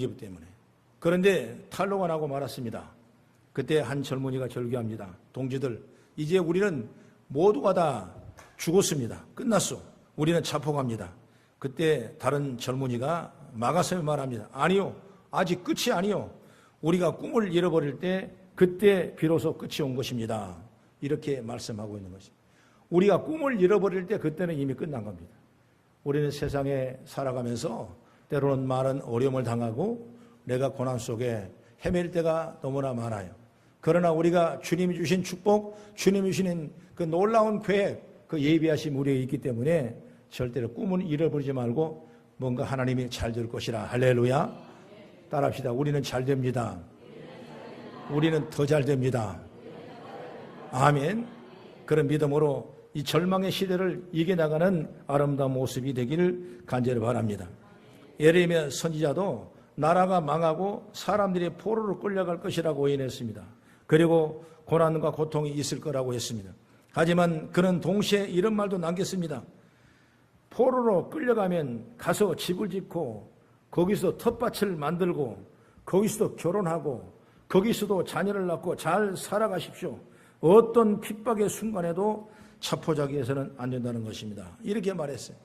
기부 때문에. 그런데 탈로가 나고 말았습니다. 그때 한 젊은이가 절규합니다. 동지들, 이제 우리는 모두가 다 죽었습니다. 끝났어. 우리는 자포갑니다. 그때 다른 젊은이가 막아서 말합니다. 아니요, 아직 끝이 아니요. 우리가 꿈을 잃어버릴 때 그때 비로소 끝이 온 것입니다. 이렇게 말씀하고 있는 것입니다. 우리가 꿈을 잃어버릴 때 그때는 이미 끝난 겁니다. 우리는 세상에 살아가면서 때로는 많은 어려움을 당하고 내가 고난 속에 헤맬 때가 너무나 많아요. 그러나 우리가 주님이 주신 축복, 주님이 주시는 그 놀라운 계획, 그 예비하심 우리에게 있기 때문에 절대로 꿈은 잃어버리지 말고 뭔가 하나님이 잘 될 것이라. 할렐루야. 따라합시다. 우리는 잘 됩니다. 우리는 더 잘 됩니다. 아멘. 그런 믿음으로 이 절망의 시대를 이겨나가는 아름다운 모습이 되기를 간절히 바랍니다. 예레미야 선지자도 나라가 망하고 사람들이 포로로 끌려갈 것이라고 오인했습니다. 그리고 고난과 고통이 있을 거라고 했습니다. 하지만 그는 동시에 이런 말도 남겼습니다. 포로로 끌려가면 가서 집을 짓고 거기서 텃밭을 만들고 거기서도 결혼하고 거기서도 자녀를 낳고 잘 살아가십시오. 어떤 핍박의 순간에도 자포자기해서는 안 된다는 것입니다. 이렇게 말했어요.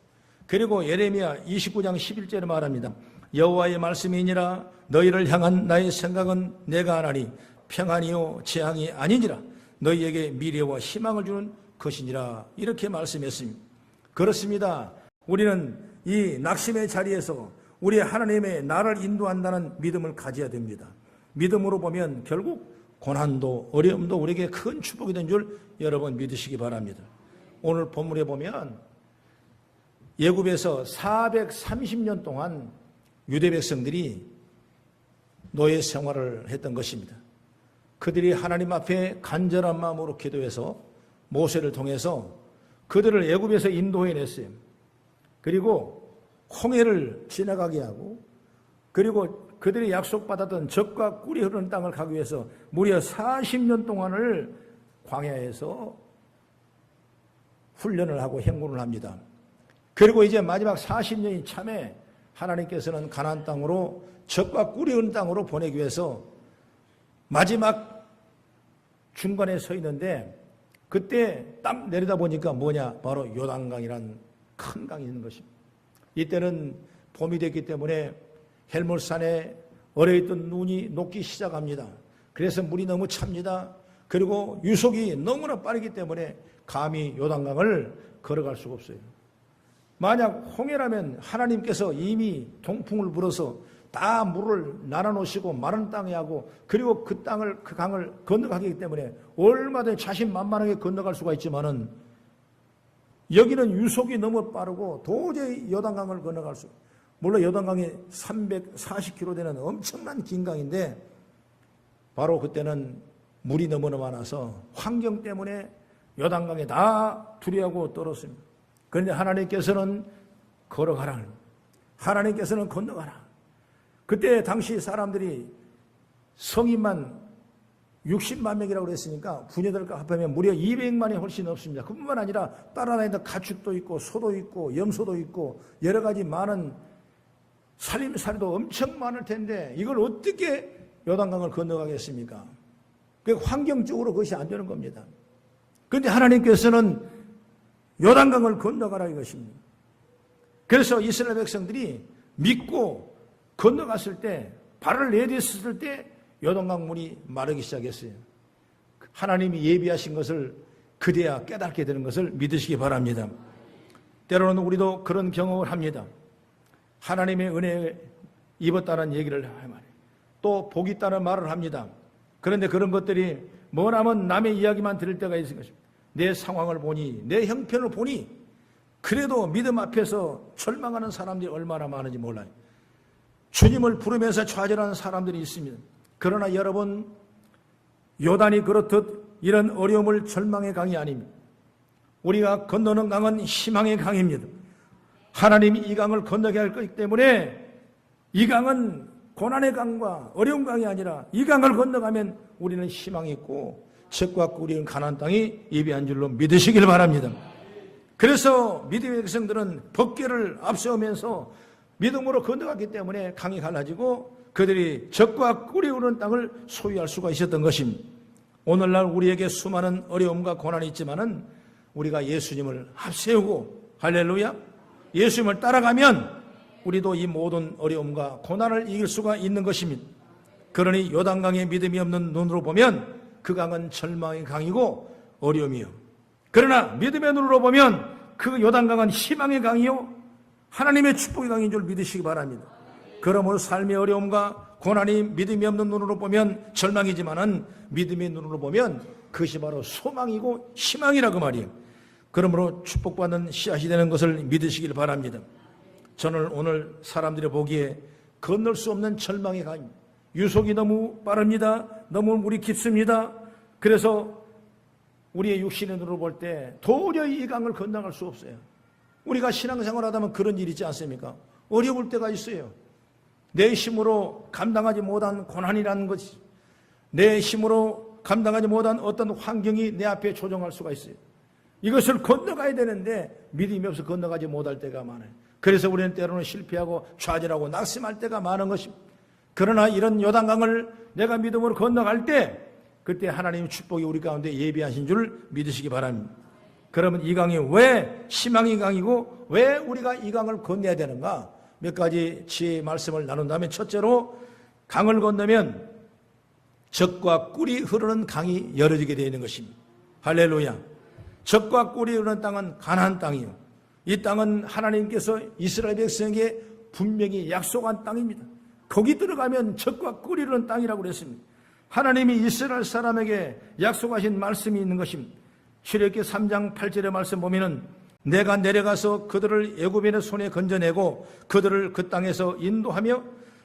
그리고 예레미야 29장 11절에 말합니다. 여호와의 말씀이니라 너희를 향한 나의 생각은 내가 하나니 평안이요 재앙이 아니니라 너희에게 미래와 희망을 주는 것이니라 이렇게 말씀했습니다. 그렇습니다. 우리는 이 낙심의 자리에서 우리 하나님의 나를 인도한다는 믿음을 가져야 됩니다. 믿음으로 보면 결국 고난도 어려움도 우리에게 큰 축복이 된 줄 여러분 믿으시기 바랍니다. 오늘 본문에 보면 예굽에서 430년 동안 유대 백성들이 노예 생활을 했던 것입니다. 그들이 하나님 앞에 간절한 마음으로 기도해서 모세를 통해서 그들을 애굽에서 인도해냈어요. 그리고 홍해를 지나가게 하고 그리고 그들이 약속받았던 젖과 꿀이 흐르는 땅을 가기 위해서 무려 40년 동안을 광야에서 훈련을 하고 행군을 합니다. 그리고 이제 마지막 40년이 참에 하나님께서는 가나안 땅으로 젖과 꿀이 흐르는 땅으로 보내기 위해서 마지막 중간에 서 있는데 그때 딱 내려다 보니까 뭐냐? 바로 요단강이라는 큰 강이 있는 것입니다. 이때는 봄이 됐기 때문에 헬몰산에 얼어있던 눈이 녹기 시작합니다. 그래서 물이 너무 찹니다. 그리고 유속이 너무나 빠르기 때문에 감히 요단강을 걸어갈 수가 없어요. 만약 홍해라면 하나님께서 이미 동풍을 불어서 다 물을 날아놓으시고 마른 땅에 하고 그리고 그 강을 건너가기 때문에 얼마든지 자신만만하게 건너갈 수가 있지만은 여기는 유속이 너무 빠르고 도저히 요단강을 건너갈 수 없어요. 물론 요단강이 340km 되는 엄청난 긴 강인데 바로 그때는 물이 너무나 많아서 환경 때문에 요단강에 다 두려워하고 떨었습니다. 그런데 하나님께서는 걸어가라. 하나님께서는 건너가라. 그때 당시 사람들이 성인만 60만 명이라고 그랬으니까 부녀들과 합하면 무려 200만이 훨씬 없습니다. 그뿐만 아니라 따라다니는 가축도 있고 소도 있고 염소도 있고 여러 가지 많은 살림살이도 엄청 많을 텐데 이걸 어떻게 요단강을 건너가겠습니까? 그 환경적으로 그것이 안 되는 겁니다. 그런데 하나님께서는 요단강을 건너가라 이것입니다. 그래서 이스라엘 백성들이 믿고 건너갔을 때 발을 내딛었을 때 요단강 물이 마르기 시작했어요. 하나님이 예비하신 것을 그대야 깨닫게 되는 것을 믿으시기 바랍니다. 때로는 우리도 그런 경험을 합니다. 하나님의 은혜에 입었다는 얘기를 말해요. 또 복 있다는 말을 합니다. 그런데 그런 것들이 뭐냐면 남의 이야기만 들을 때가 있을 것입니다. 내 상황을 보니 내 형편을 보니 그래도 믿음 앞에서 절망하는 사람들이 얼마나 많은지 몰라요. 주님을 부르면서 좌절하는 사람들이 있습니다. 그러나 여러분 요단이 그렇듯 이런 어려움을 절망의 강이 아닙니다. 우리가 건너는 강은 희망의 강입니다. 하나님이 이 강을 건너게 할 거기 때문에 이 강은 고난의 강과 어려운 강이 아니라 이 강을 건너가면 우리는 희망이 있고 젖과 꿀이 있는 가나안 땅이 예비한 줄로 믿으시길 바랍니다. 그래서 믿음의 백성들은 법궤를 앞세우면서 믿음으로 건너갔기 때문에 강이 갈라지고 그들이 적과 꿀이 흐르는 땅을 소유할 수가 있었던 것입니다. 오늘날 우리에게 수많은 어려움과 고난이 있지만은 우리가 예수님을 앞세우고 할렐루야 예수님을 따라가면 우리도 이 모든 어려움과 고난을 이길 수가 있는 것입니다. 그러니 요단강에 믿음이 없는 눈으로 보면 그 강은 절망의 강이고 어려움이요. 그러나 믿음의 눈으로 보면 그 요단강은 희망의 강이요 하나님의 축복의 강인 줄 믿으시기 바랍니다. 그러므로 삶의 어려움과 고난이 믿음이 없는 눈으로 보면 절망이지만은 믿음의 눈으로 보면 그것이 바로 소망이고 희망이라고 말이에요. 그러므로 축복받는 씨앗이 되는 것을 믿으시길 바랍니다. 저는 오늘 사람들이 보기에 건널 수 없는 절망의 강입니다. 유속이 너무 빠릅니다. 너무 물이 깊습니다. 그래서 우리의 육신의 눈으로 볼 때 도저히 이 강을 건너갈 수 없어요. 우리가 신앙생활 하다 보면 그런 일이 있지 않습니까? 어려울 때가 있어요. 내 힘으로 감당하지 못한 고난이라는 것이 내 힘으로 감당하지 못한 어떤 환경이 내 앞에 조정할 수가 있어요. 이것을 건너가야 되는데 믿음이 없어 건너가지 못할 때가 많아요. 그래서 우리는 때로는 실패하고 좌절하고 낙심할 때가 많은 것입니다. 그러나 이런 요단강을 내가 믿음으로 건너갈 때 그때 하나님의 축복이 우리 가운데 예비하신 줄 믿으시기 바랍니다. 그러면 이 강이 왜 희망의 강이고 왜 우리가 이 강을 건너야 되는가? 몇 가지 지혜의 말씀을 나눈다면 첫째로 강을 건너면 젖과 꿀이 흐르는 강이 열어지게 되어 있는 것입니다. 할렐루야. 젖과 꿀이 흐르는 땅은 가나안 땅이요. 이 땅은 하나님께서 이스라엘 백성에게 분명히 약속한 땅입니다. 거기 들어가면 젖과 꿀이 흐르는 땅이라고 그랬습니다. 하나님이 이스라엘 사람에게 약속하신 말씀이 있는 것입니다. 출애굽기 3장 8절의 말씀 보면은 내가 내려가서 그들을 애굽인의 손에 건져내고 그들을 그 땅에서 인도하며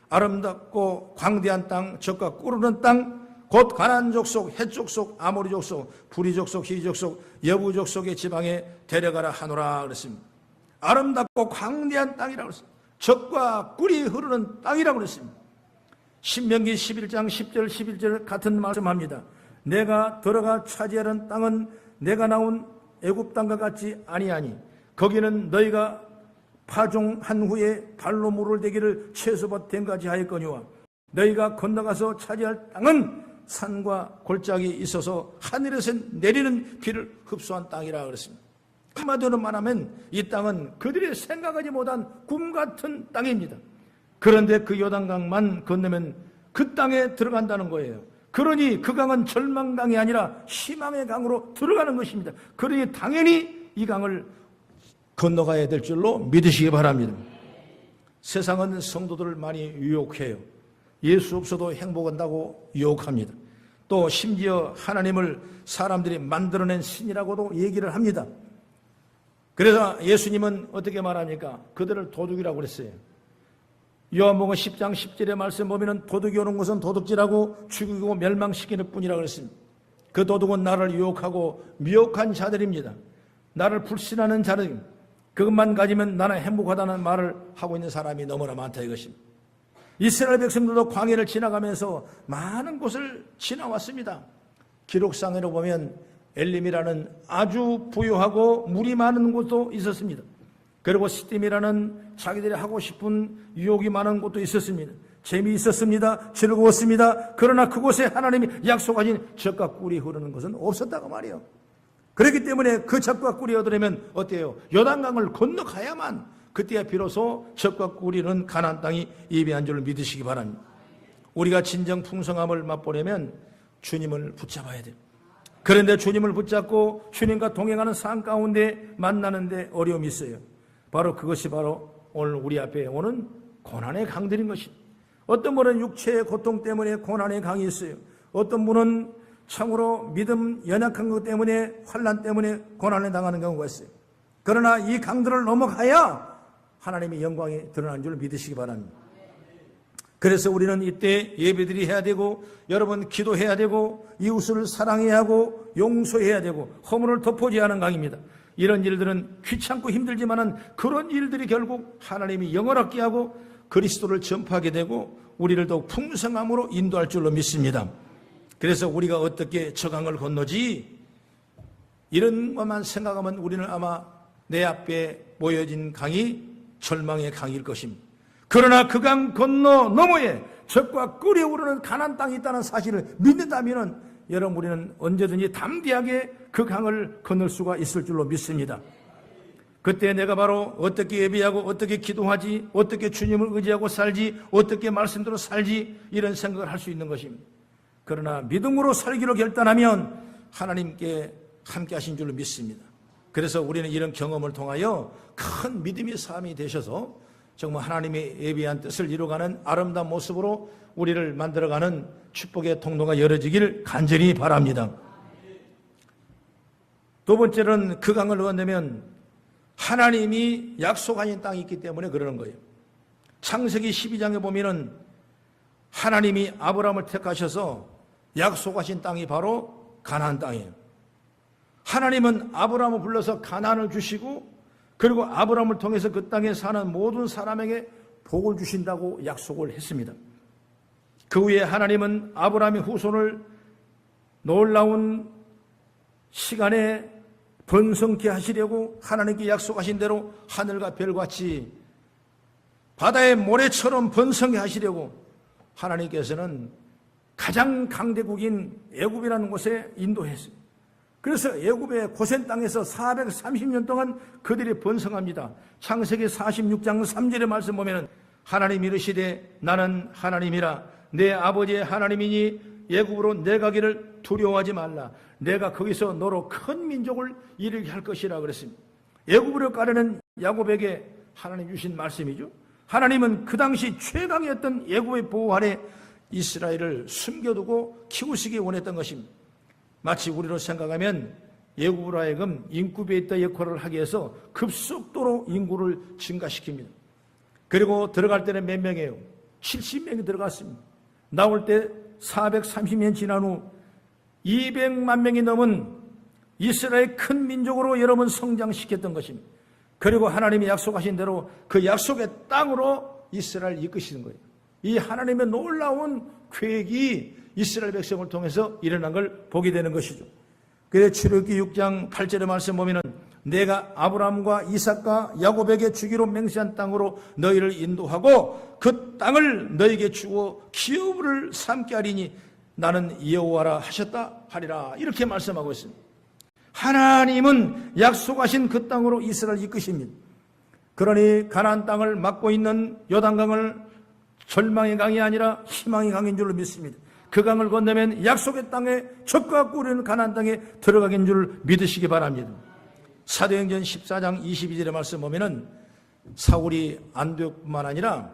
아름답고 광대한 땅, 젖과 꿀 흐르는 땅, 곧 가나안 족속, 헷 족속, 아모리 족속, 부리 족속, 히위 족속, 여부 족속의 지방에 데려가라 하노라 그랬습니다. 아름답고 광대한 땅이라고 그랬습니다. 젖과 꿀이 흐르는 땅이라고 그랬습니다. 신명기 11장 10절 11절 같은 말씀합니다. 내가 들어가 차지하는 땅은 내가 나온 애굽 땅과 같지 아니하니 거기는 너희가 파종한 후에 발로 물을 대기를 채소밭 된가지 하였거니와 너희가 건너가서 차지할 땅은 산과 골짜기 있어서 하늘에서 내리는 비를 흡수한 땅이라 그랬습니다. 한마디로 말하면 이 땅은 그들이 생각하지 못한 꿈 같은 땅입니다. 그런데 그 요단강만 건너면 그 땅에 들어간다는 거예요. 그러니 그 강은 절망강이 아니라 희망의 강으로 들어가는 것입니다. 그러니 당연히 이 강을 건너가야 될 줄로 믿으시기 바랍니다. 세상은 성도들을 많이 유혹해요. 예수 없어도 행복한다고 유혹합니다. 또 심지어 하나님을 사람들이 만들어낸 신이라고도 얘기를 합니다. 그래서 예수님은 어떻게 말합니까? 그들을 도둑이라고 그랬어요. 요한복음 10장 10절의 말씀 보면은 도둑이 오는 것은 도둑질하고 죽이고 멸망시키는 뿐이라고 그랬습니다. 그 도둑은 나를 유혹하고 미혹한 자들입니다. 나를 불신하는 자들입니다. 그것만 가지면 나는 행복하다는 말을 하고 있는 사람이 너무나 많다 이것입니다. 이스라엘 백성들도 광야를 지나가면서 많은 곳을 지나왔습니다. 기록상으로 보면 엘림이라는 아주 부유하고 물이 많은 곳도 있었습니다. 그리고 시딤이라는 자기들이 하고 싶은 유혹이 많은 곳도 있었습니다. 재미있었습니다. 즐거웠습니다. 그러나 그곳에 하나님이 약속하신 젖과 꿀이 흐르는 것은 없었다고 말이에요. 그렇기 때문에 그 젖과 꿀이 얻으려면 어때요? 요단강을 건너가야만 그때야 비로소 젖과 꿀이 흐르는 가나안 땅이 예비한 줄 믿으시기 바랍니다. 우리가 진정 풍성함을 맛보려면 주님을 붙잡아야 돼요. 그런데 주님을 붙잡고 주님과 동행하는 삶 가운데 만나는데 어려움이 있어요. 바로 그것이 바로 오늘 우리 앞에 오는 고난의 강들인 것입니다. 어떤 분은 육체의 고통 때문에 고난의 강이 있어요. 어떤 분은 참으로 믿음 연약한 것 때문에 환난 때문에 고난을 당하는 경우가 있어요. 그러나 이 강들을 넘어가야 하나님의 영광이 드러나는 줄 믿으시기 바랍니다. 그래서 우리는 이때 예배들이 해야 되고 여러분 기도해야 되고 이웃을 사랑해야 하고 용서해야 되고 허물을 덮어줘야 하는 강입니다. 이런 일들은 귀찮고 힘들지만은 그런 일들이 결국 하나님이 영원하게 하고 그리스도를 전파하게 되고 우리를 더욱 풍성함으로 인도할 줄로 믿습니다. 그래서 우리가 어떻게 저 강을 건너지 이런 것만 생각하면 우리는 아마 내 앞에 모여진 강이 절망의 강일 것입니다. 그러나 그 강 건너 너머에 적과 끓어오르는 가나안 땅이 있다는 사실을 믿는다면 여러분 우리는 언제든지 담대하게 그 강을 건널 수가 있을 줄로 믿습니다. 그때 내가 바로 어떻게 예배하고 어떻게 기도하지, 어떻게 주님을 의지하고 살지, 어떻게 말씀대로 살지 이런 생각을 할 수 있는 것입니다. 그러나 믿음으로 살기로 결단하면 하나님께 함께 하신 줄로 믿습니다. 그래서 우리는 이런 경험을 통하여 큰 믿음의 삶이 되셔서 정말 하나님의 예비한 뜻을 이루어가는 아름다운 모습으로 우리를 만들어가는 축복의 통로가 열어지길 간절히 바랍니다. 두 번째는 그 강을 건너면 하나님이 약속하신 땅이 있기 때문에 그러는 거예요. 창세기 12장에 보면은 하나님이 아브라함을 택하셔서 약속하신 땅이 바로 가나안 땅이에요. 하나님은 아브라함을 불러서 가나안을 주시고 그리고 아브라함을 통해서 그 땅에 사는 모든 사람에게 복을 주신다고 약속을 했습니다. 그 후에 하나님은 아브라함의 후손을 놀라운 시간에 번성케 하시려고 하나님께 약속하신 대로 하늘과 별같이 바다의 모래처럼 번성케 하시려고 하나님께서는 가장 강대국인 애굽이라는 곳에 인도했어요. 그래서 애굽의 고센 땅에서 430년 동안 그들이 번성합니다. 창세기 46장 3절의 말씀 보면 하나님이 이르시되 나는 하나님이라 내 아버지의 하나님이니 애굽으로 내가기를 두려워하지 말라. 내가 거기서 너로 큰 민족을 이루게 할 것이라 그랬습니다. 애굽으로 가려는 야곱에게 하나님 주신 말씀이죠. 하나님은 그 당시 최강이었던 애굽의 보호 아래 이스라엘을 숨겨두고 키우시기 원했던 것입니다. 마치 우리로 생각하면 애굽으로 하여금 인구베이터 역할을 하기 위해서 급속도로 인구를 증가시킵니다. 그리고 들어갈 때는 몇 명이에요? 70명이 들어갔습니다. 나올 때 430년 지난 후 200만 명이 넘은 이스라엘 큰 민족으로 여러분 성장시켰던 것입니다. 그리고 하나님이 약속하신 대로 그 약속의 땅으로 이스라엘을 이끄시는 거예요. 이 하나님의 놀라운 계획이 이스라엘 백성을 통해서 일어난 걸 보게 되는 것이죠. 그래서 출애굽기 6장 8절의 말씀 보면은 내가 아브라함과 이삭과 야곱에게 주기로 맹세한 땅으로 너희를 인도하고 그 땅을 너희에게 주어 기업을 삼게 하리니 나는 여호와라 하셨다 하리라 이렇게 말씀하고 있습니다. 하나님은 약속하신 그 땅으로 이스라엘을 이끄십니다. 그러니 가나안 땅을 막고 있는 요단강을 절망의 강이 아니라 희망의 강인 줄로 믿습니다. 그 강을 건너면 약속의 땅에 적과 꿀이는 가나안 땅에 들어가긴 줄 믿으시기 바랍니다. 사도행전 14장 22절의 말씀 보면은 사울이 안디옥뿐만 아니라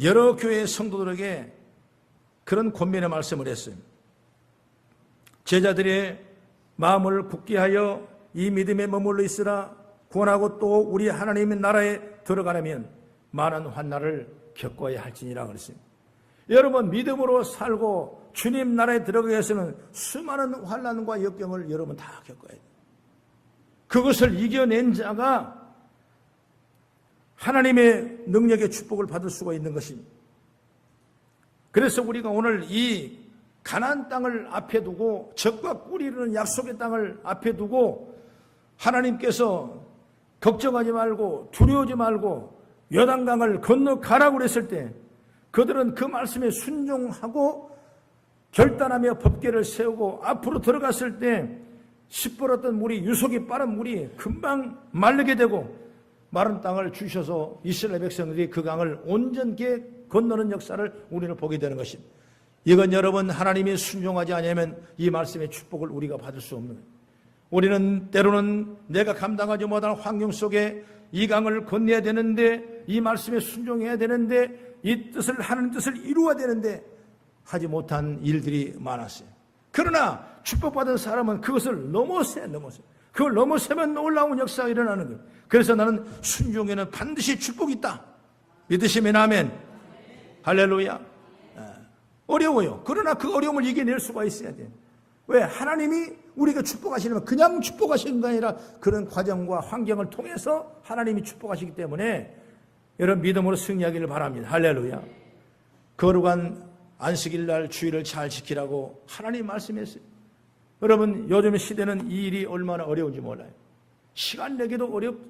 여러 교회의 성도들에게 그런 권면의 말씀을 했어요. 제자들의 마음을 굳게 하여 이 믿음에 머물러 있으라. 구원하고 또 우리 하나님의 나라에 들어가려면 많은 환난을 겪어야 할지니라 그랬습니다. 여러분 믿음으로 살고 주님 나라에 들어가기 위해서는 수많은 환난과 역경을 여러분 다 겪어야 돼요. 그것을 이겨낸 자가 하나님의 능력의 축복을 받을 수가 있는 것입니다. 그래서 우리가 오늘 이 가나안 땅을 앞에 두고 적과 꿀이 이르는 약속의 땅을 앞에 두고 하나님께서 걱정하지 말고 두려워하지 말고 요단강을 건너가라고 그랬을 때 그들은 그 말씀에 순종하고 결단하며 법궤를 세우고 앞으로 들어갔을 때 시뻘었던 물이 유속이 빠른 물이 금방 마르게 되고 마른 땅을 주셔서 이스라엘 백성들이 그 강을 온전케 건너는 역사를 우리는 보게 되는 것입니다. 이건 여러분 하나님이 순종하지 않으면 이 말씀의 축복을 우리가 받을 수 없는 거예요. 우리는 때로는 내가 감당하지 못하는 환경 속에 이 강을 건너야 되는데 이 말씀에 순종해야 되는데 이 뜻을 하나님 뜻을 이루어야 되는데 하지 못한 일들이 많았어요. 그러나 축복받은 사람은 그것을 넘어서 그걸 넘어서면 놀라운 역사가 일어나는 거예요. 그래서 나는 순종에는 반드시 축복이 있다. 믿으시면 아멘. 할렐루야. 어려워요. 그러나 그 어려움을 이겨낼 수가 있어야 돼요. 왜? 하나님이 우리가 축복하시려면 그냥 축복하시는 게 아니라 그런 과정과 환경을 통해서 하나님이 축복하시기 때문에 여러분 믿음으로 승리하기를 바랍니다. 할렐루야. 거룩한 안식일 날 주일을 잘 지키라고 하나님 말씀했어요. 여러분 요즘 시대는 이 일이 얼마나 어려운지 몰라요. 시간 내기도 어렵고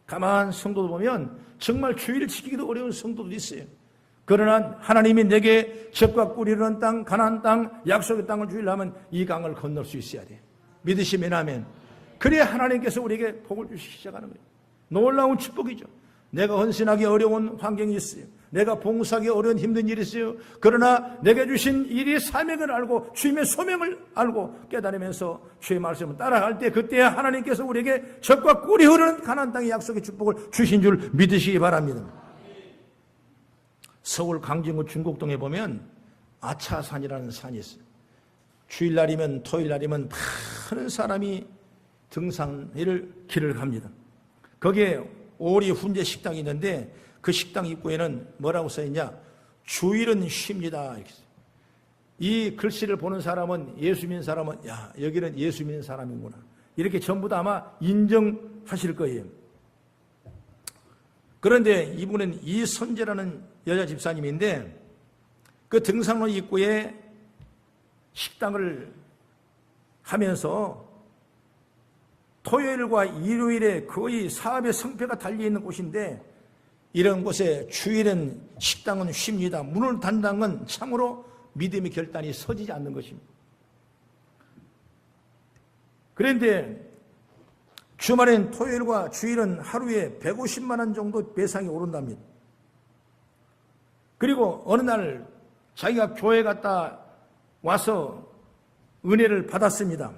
가만 성도도 보면 정말 주의를 지키기도 어려운 성도도 있어요. 그러나 하나님이 내게 젖과 꿀이 흐르는 땅, 가나안 땅, 약속의 땅을 주려면 이 강을 건널 수 있어야 돼. 믿으시면 아멘. 그래야 하나님께서 우리에게 복을 주시기 시작하는 거예요. 놀라운 축복이죠. 내가 헌신하기 어려운 환경이 있어요. 내가 봉사하기 어려운 힘든 일이 있어요. 그러나 내게 주신 일이 사명을 알고 주님의 소명을 알고 깨달으면서 주의 말씀을 따라갈 때 그때야 하나님께서 우리에게 젖과 꿀이 흐르는 가나안 땅의 약속의 축복을 주신 줄 믿으시기 바랍니다. 서울 강진구 중곡동에 보면 아차산이라는 산이 있어요. 주일날이면 토요일날이면 많은 사람이 등산을 길을 갑니다. 거기에 오리 훈제 식당이 있는데 그 식당 입구에는 뭐라고 써있냐? 주일은 쉽니다. 이 글씨를 보는 사람은 예수 믿는 사람은 야 여기는 예수 믿는 사람이구나 이렇게 전부 다 아마 인정하실 거예요. 그런데 이분은 이선재라는 여자 집사님인데 그 등산로 입구에 식당을 하면서 토요일과 일요일에 거의 사업의 성패가 달려있는 곳인데 이런 곳에 주일은 식당은 쉽니다. 문을 닫는 건 참으로 믿음의 결단이 서지지 않는 것입니다. 그런데 주말엔 토요일과 주일은 하루에 150만 원 정도 배상이 오른답니다. 그리고 어느 날 자기가 교회 갔다 와서 은혜를 받았습니다.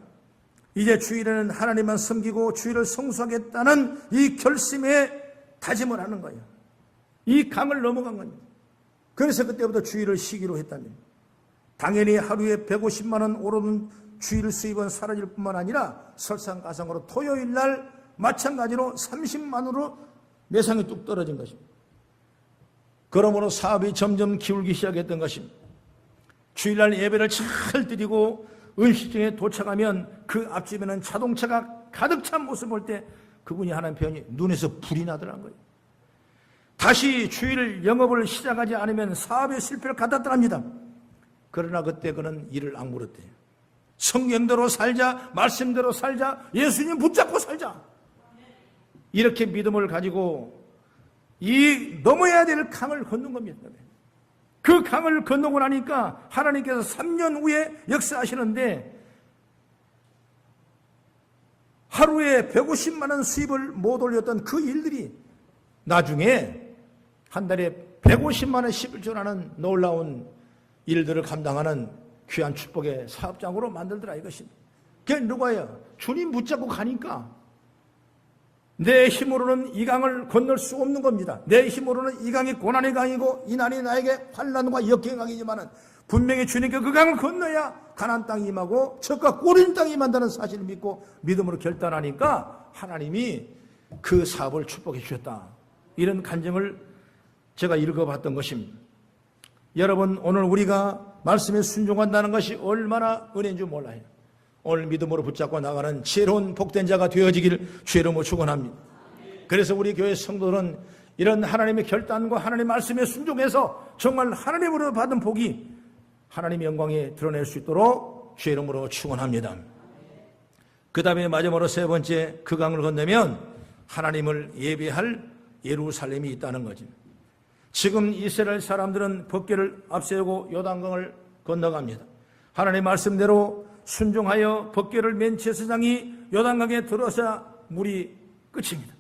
이제 주일에는 하나님만 섬기고 주일을 성수하겠다는 이 결심에 다짐을 하는 거예요. 이 강을 넘어간 겁니다. 그래서 그때부터 주일을 쉬기로 했답니다. 당연히 하루에 150만 원 오르는 주일 수입은 사라질 뿐만 아니라 설상가상으로 토요일 날 마찬가지로 30만 원으로 매상이 뚝 떨어진 것입니다. 그러므로 사업이 점점 기울기 시작했던 것입니다. 주일날 예배를 잘 드리고 음식점에 도착하면 그 앞집에는 자동차가 가득 찬 모습을 볼 때 그분이 하는 표현이 눈에서 불이 나더라는 거예요. 다시 주일 영업을 시작하지 않으면 사업의 실패를 갖았더랍니다. 그러나 그때 그는 이를 악물었대요. 성경대로 살자, 말씀대로 살자, 예수님 붙잡고 살자. 이렇게 믿음을 가지고 이 넘어야 될 강을 건넌 겁니다. 그 강을 건너고 나니까 하나님께서 3년 후에 역사하시는데 하루에 150만 원 수입을 못 올렸던 그 일들이 나중에 한 달에 150만 원씩을 전하는 놀라운 일들을 감당하는 귀한 축복의 사업장으로 만들더라 이것입니다. 그게 누가요? 주님 붙잡고 가니까 내 힘으로는 이 강을 건널 수 없는 겁니다. 내 힘으로는 이 강이 고난의 강이고 이 난이 나에게 환난과 역경의 강이지만 분명히 주님께 그 강을 건너야 가나안 땅이 임하고 젖과 꿀인 땅이 임한다는 사실을 믿고 믿음으로 결단하니까 하나님이 그 사업을 축복해 주셨다. 이런 간증을 제가 읽어봤던 것입니다. 여러분 오늘 우리가 말씀에 순종한다는 것이 얼마나 은혜인 줄 몰라요. 오늘 믿음으로 붙잡고 나가는 지혜로운 복된 자가 되어지기를 주의 이름으로 축원합니다. 그래서 우리 교회 성도들은 이런 하나님의 결단과 하나님의 말씀에 순종해서 정말 하나님으로 받은 복이 하나님의 영광에 드러낼 수 있도록 주의 이름으로 축원합니다. 그 다음에 마지막으로 세 번째 그 강을 건너면 하나님을 예배할 예루살렘이 있다는 거죠. 지금 이스라엘 사람들은 법궤를 앞세우고 요단강을 건너갑니다. 하나님의 말씀대로 순종하여 법궤를 맨 제사장이 요단강에 들어서야 물이 끝입니다.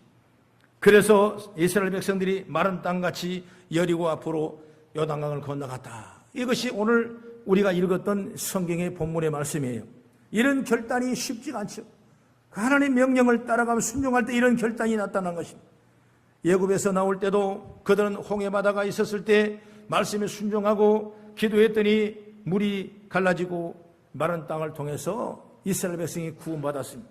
그래서 이스라엘 백성들이 마른 땅같이 여리고 앞으로 요단강을 건너갔다. 이것이 오늘 우리가 읽었던 성경의 본문의 말씀이에요. 이런 결단이 쉽지가 않죠. 하나님의 명령을 따라가며 순종할 때 이런 결단이 나타난 것입니다. 애굽에서 나올 때도 그들은 홍해 바다가 있었을 때 말씀에 순종하고 기도했더니 물이 갈라지고 마른 땅을 통해서 이스라엘 백성이 구원받았습니다.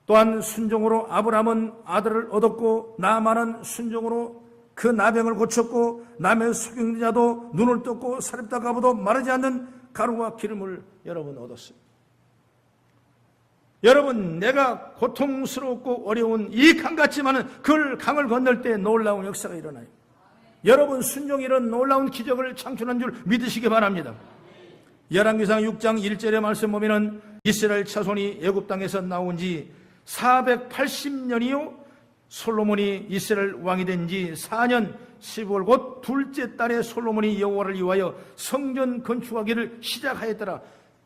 또한 순종으로 아브라함은 아들을 얻었고 나아만은 순종으로 그 나병을 고쳤고 남의 속임자도 눈을 떴고 사렙다 가보도 마르지 않는 가루와 기름을 여러분 얻었어요. 여러분 내가 고통스럽고 어려운 이 강 같지만은 그 강을 건널 때 놀라운 역사가 일어나요. 여러분 순종이 이런 놀라운 기적을 창출한 줄 믿으시기 바랍니다. 열왕기상 6장 1절의 말씀 보면은 이스라엘 자손이 애굽 땅에서 나온 지 480년이요 솔로몬이 이스라엘 왕이 된 지 4년 12월 곧 둘째 달에 솔로몬이 여호와를 위하여 성전 건축하기를 시작하였더라.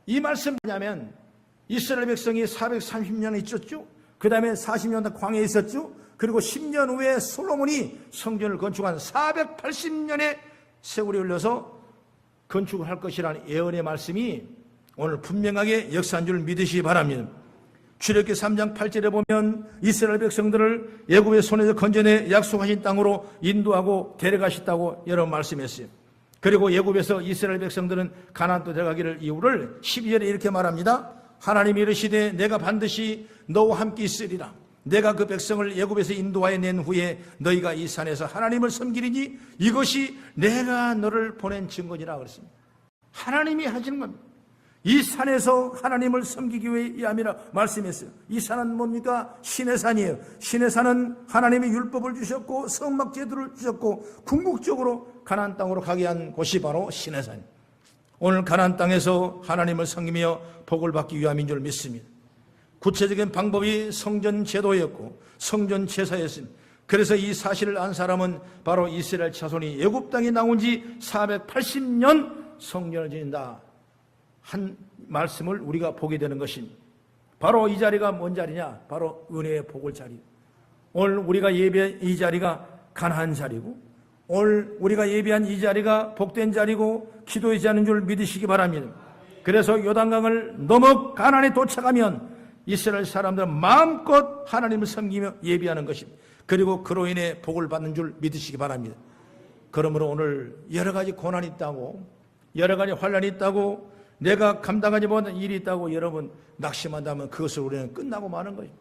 이 말씀 뭐냐면 이스라엘 백성이 430년 있었죠. 그 다음에 40년 광야에 있었죠. 그리고 10년 후에 솔로몬이 성전을 건축한 480년의 세월이 흘러서 건축을 할 것이라는 예언의 말씀이 오늘 분명하게 역사한 줄 믿으시기 바랍니다. 출애굽기 3장 8절에 보면 이스라엘 백성들을 애굽의 손에서 건져내 약속하신 땅으로 인도하고 데려가셨다고 여러 번 말씀했어요. 그리고 애굽에서 이스라엘 백성들은 가나안 땅 들어가기를 이유를 12절에 이렇게 말합니다. 하나님이 이르시되 내가 반드시 너와 함께 있으리라. 내가 그 백성을 애굽에서 인도하여 낸 후에 너희가 이 산에서 하나님을 섬기리니 이것이 내가 너를 보낸 증거니라 그랬습니다. 하나님이 하시는 겁니다. 이 산에서 하나님을 섬기기 위함이라 말씀했어요. 이 산은 뭡니까? 신의 산이에요. 신의 산은 하나님이 율법을 주셨고 성막 제도를 주셨고 궁극적으로 가나안 땅으로 가게 한 곳이 바로 신의 산이에요. 오늘 가나안 땅에서 하나님을 섬기며 복을 받기 위함인 줄 믿습니다. 구체적인 방법이 성전 제도였고 성전 제사였습니다. 그래서 이 사실을 안 사람은 바로 이스라엘 자손이 애굽 땅에 나온 지 480년 성전을 지닌다 한 말씀을 우리가 보게 되는 것입니다. 바로 이 자리가 뭔 자리냐? 바로 은혜의 복을 자리. 오늘 우리가 예배한 이 자리가 가나안 자리고 오늘 우리가 예배한 이 자리가 복된 자리고 기도의 자리인 줄 믿으시기 바랍니다. 그래서 요단강을 넘어 가나안에 도착하면 이스라엘 사람들은 마음껏 하나님을 섬기며 예배하는 것입니다. 그리고 그로 인해 복을 받는 줄 믿으시기 바랍니다. 그러므로 오늘 여러 가지 고난이 있다고 여러 가지 환난이 있다고 내가 감당하지 못한 일이 있다고 여러분 낙심한다면 그것을 우리는 끝나고 마는 거예요.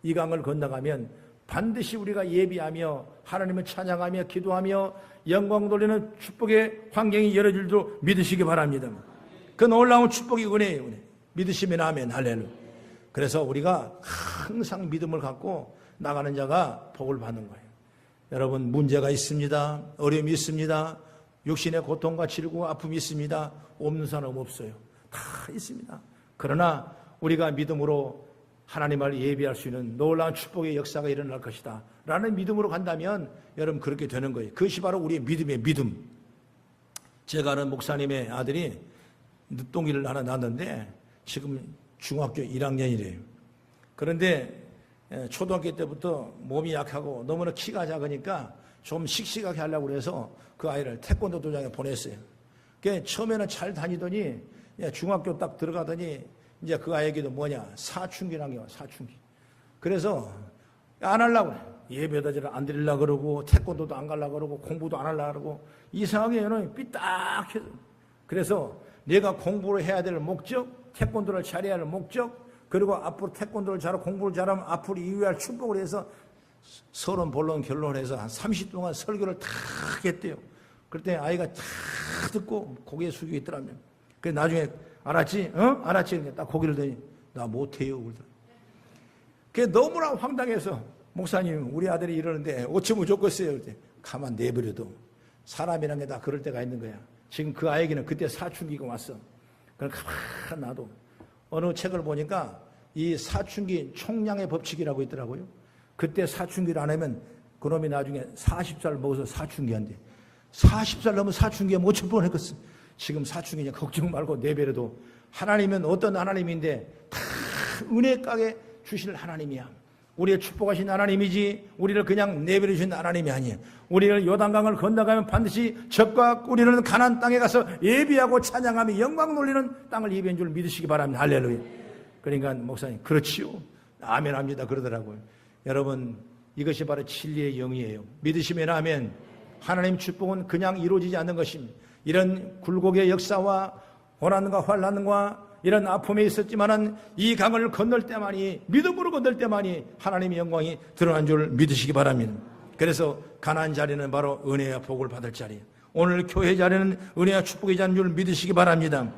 이 강을 건너가면 반드시 우리가 예비하며 하나님을 찬양하며 기도하며 영광 돌리는 축복의 환경이 열어질 줄 믿으시기 바랍니다. 그 놀라운 축복이 은혜예요. 은혜. 믿으시면 아멘. 할렐루야. 그래서 우리가 항상 믿음을 갖고 나가는 자가 복을 받는 거예요. 여러분 문제가 있습니다. 어려움이 있습니다. 육신의 고통과 질고 아픔이 있습니다. 없는 사람 없어요. 다 있습니다. 그러나 우리가 믿음으로 하나님을 예비할 수 있는 놀라운 축복의 역사가 일어날 것이다 라는 믿음으로 간다면 여러분 그렇게 되는 거예요. 그것이 바로 우리의 믿음의 믿음. 제가 아는 목사님의 아들이 늦둥이를 하나 낳았는데 지금 중학교 1학년이래요. 그런데 초등학교 때부터 몸이 약하고 너무나 키가 작으니까 좀 씩씩하게 하려고 해서 그 아이를 태권도 도장에 보냈어요. 그러니까 처음에는 잘 다니더니 중학교 딱 들어가더니 이제 그 아이에게도 뭐냐 사춘기라는 게 와. 사춘기. 그래서 안 하려고 그래. 예배도 안 드리려고 그러고 태권도도 안 가려고 그러고 공부도 안 하려고 그러고 이상하게 얘는 삐딱해서 그래서 내가 공부를 해야 될 목적 태권도를 잘해야 할 목적 그리고 앞으로 태권도를 잘하고 공부를 잘하면 앞으로 이후할 축복을 해서 서론 본론 결론을 해서 한 30분 동안 설교를 탁 했대요. 그때 아이가 탁 듣고 고개 숙이고 있더라면 그래서 나중에 알았지? 알았지? 그러니까 딱 고개를 드니 나 못해요. 그게 너무나 황당해서 목사님 우리 아들이 이러는데 어쩌면 좋겠어요. 그때 가만 내버려도 사람이란 게 다 그럴 때가 있는 거야. 지금 그 아이에게는 그때 사춘기가 왔어. 그럼 가만 놔둬. 어느 책을 보니까 이 사춘기 총량의 법칙이라고 있더라고요. 그때 사춘기를 안 하면 그놈이 나중에 40살 먹어서 사춘기한대. 40살 넘으면 사춘기에 못 칠 뻔했겠어. 지금 사춘기냐 걱정 말고 내버려도 하나님은 어떤 하나님인데 다 은혜 가게 주실 하나님이야. 우리를 축복하신 하나님이지 우리를 그냥 내버려 주신 하나님이 아니에요. 우리를 요단강을 건너가면 반드시 적과 꿀이는 가나안 땅에 가서 예비하고 찬양하며 영광 돌리는 땅을 예비한 줄 믿으시기 바랍니다. 할렐루야. 그러니까 목사님 그렇지요. 아멘 합니다. 그러더라고요. 여러분 이것이 바로 진리의 영이에요. 믿으시면 아멘. 하나님 축복은 그냥 이루어지지 않는 것입니다. 이런 굴곡의 역사와 고난과 환난과 이런 아픔이 있었지만은 이 강을 건널 때만이 믿음으로 건널 때만이 하나님의 영광이 드러난 줄 믿으시기 바랍니다. 그래서 가나안 자리는 바로 은혜와 복을 받을 자리예요. 오늘 교회 자리는 은혜와 축복의 자리인 줄 믿으시기 바랍니다.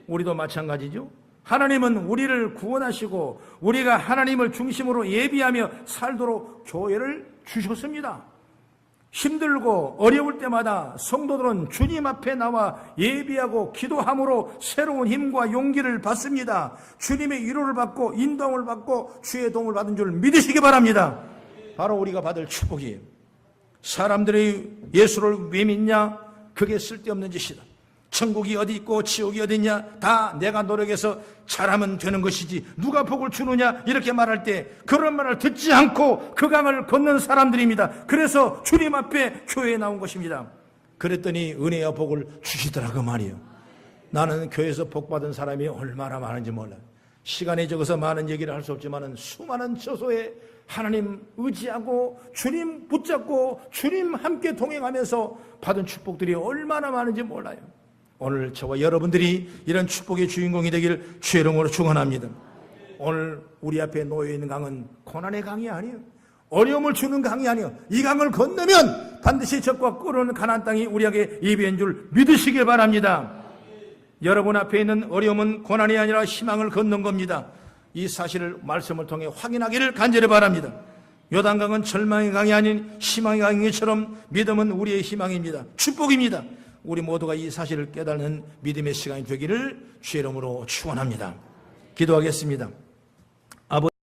우리도 마찬가지죠. 하나님은 우리를 구원하시고 우리가 하나님을 중심으로 예비하며 살도록 교회를 주셨습니다. 힘들고 어려울 때마다 성도들은 주님 앞에 나와 예비하고 기도함으로 새로운 힘과 용기를 받습니다. 주님의 위로를 받고 인도함을 받고 주의 도움을 받은 줄 믿으시기 바랍니다. 바로 우리가 받을 축복이에요. 사람들이 예수를 왜 믿냐? 그게 쓸데없는 짓이다. 천국이 어디 있고 지옥이 어디 있냐? 다 내가 노력해서 잘하면 되는 것이지 누가 복을 주느냐? 이렇게 말할 때 그런 말을 듣지 않고 그 강을 걷는 사람들입니다. 그래서 주님 앞에 교회에 나온 것입니다. 그랬더니 은혜와 복을 주시더라고 말이에요. 나는 교회에서 복 받은 사람이 얼마나 많은지 몰라요. 시간이 적어서 많은 얘기를 할 수 없지만 수많은 처소에 하나님 의지하고 주님 붙잡고 주님 함께 동행하면서 받은 축복들이 얼마나 많은지 몰라요. 오늘 저와 여러분들이 이런 축복의 주인공이 되길 주의 이름으로 축원합니다. 오늘 우리 앞에 놓여있는 강은 고난의 강이 아니에요. 어려움을 주는 강이 아니에요. 이 강을 건너면 반드시 적과 끓는 가나안 땅이 우리에게 예비한 줄 믿으시길 바랍니다. 여러분 앞에 있는 어려움은 고난이 아니라 희망을 걷는 겁니다. 이 사실을 말씀을 통해 확인하기를 간절히 바랍니다. 요단강은 절망의 강이 아닌 희망의 강처럼 믿음은 우리의 희망입니다. 축복입니다. 우리 모두가 이 사실을 깨닫는 믿음의 시간이 되기를 주의 이름으로 축원합니다. 기도하겠습니다.